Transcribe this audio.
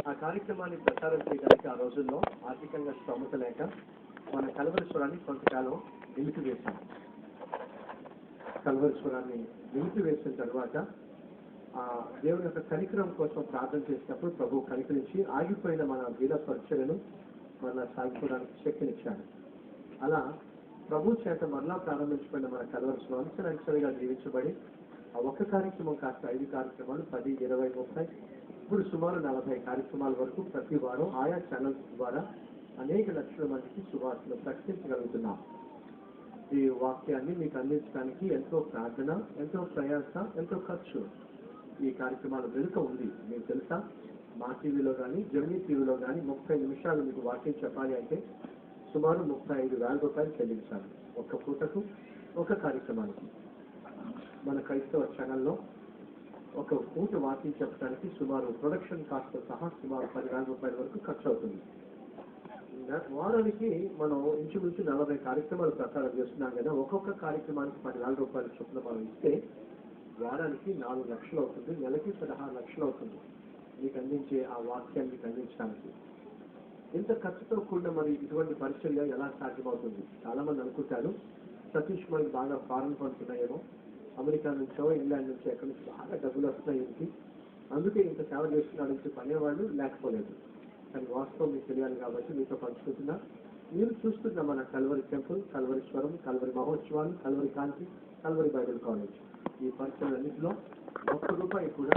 ఆ కార్యక్రమాన్ని ప్రచారం చేయడానికి ఆ రోజుల్లో ఆర్థికంగా స్తోమత లేక మన కలవరేశ్వరాన్ని కొంతకాలం నిలిపివేశాం. కలవరేశ్వరాన్ని నిలిపివేసిన తర్వాత దేవుని యొక్క కనికరం కోసం ప్రార్థన చేసినప్పుడు ప్రభు కనికరించి ఆగిపోయిన మన వీర పరిచయను మరలా సాగిపోవడానికి శక్తినిచ్చాడు. అలా ప్రభు చేత మరలా ప్రారంభించబడిన మన కలవరేశ్వరం అంచెలంచెలుగా జీవించబడి ఆ ఒక్క కార్యక్రమం కాస్త 5 కార్యక్రమాలు 10, 20, 30 ఇప్పుడు సుమారు 40 కార్యక్రమాల వరకు ప్రతి వారం ఆయా ఛానల్స్ ద్వారా అనేక లక్షల మందికి సువార్తను ప్రకటించగలుగుతున్నాం. ఈ వాక్యాన్ని మీకు అందించడానికి ఎంతో ప్రార్థన, ఎంతో ప్రయాస, ఎంతో ఖర్చు ఈ కార్యక్రమాల వెనుక ఉంది. మీకు తెలుసా, మా టీవీలో కానీ జమినీ టీవీలో కానీ 30 నిమిషాలు మీకు వాక్యం చెప్పాలి అంటే సుమారు 35,000 రూపాయలు చెల్లించాలి ఒక్క పూటకు, ఒక కార్యక్రమానికి. మన క్రైస్తవ ఛానల్లో ఒక పూట వాక్యం చెప్పడానికి సుమారు ప్రొడక్షన్ కాస్ట్ సహా సుమారు 10,000 రూపాయల వరకు ఖర్చు అవుతుంది. వారానికి మనం ఇంచుమించు 40 కార్యక్రమాలు ప్రసారం చేస్తున్నాం కదా, ఒక్కొక్క కార్యక్రమానికి 10,000 రూపాయల చొప్పున మనం ఇస్తే వారానికి 4 లక్షలు అవుతుంది, నెలకి 16 లక్షలు అవుతుంది మీకు అందించే ఆ వాక్యాన్ని మీకు అందించడానికి. ఇంత ఖర్చుతో కూడిన మరి ఇటువంటి పరిచర్య ఎలా సాధ్యమవుతుంది? చాలా మంది అనుకుంటారు సతీష్ మనకి బాగా ఫారెన్ ఫండ్స్ ఉన్నాయేమో, అమెరికా నుంచో ఇంగ్లాండ్ నుంచో ఎక్కడి నుంచి బాగా డబ్బులు వస్తున్నాయి ఇంటికి, అందుకే ఇంత సేవ చేస్తున్నాడు ఇంటి పనేవాళ్ళు లేకపోలేదు. కానీ వాస్తవం మీకు తెలియాలి కాబట్టి మీతో పంచుకుంటున్నా. మీరు చూస్తున్న మన కల్వరి టెంపుల్, కల్వరీశ్వరం, కల్వరి మహోత్సవాలు, కల్వరి కాంతి, కల్వరి బైబిల్ కాలేజ్ ఈ పరిచయాలన్నింటిలో ఒక్క రూపాయి కూడా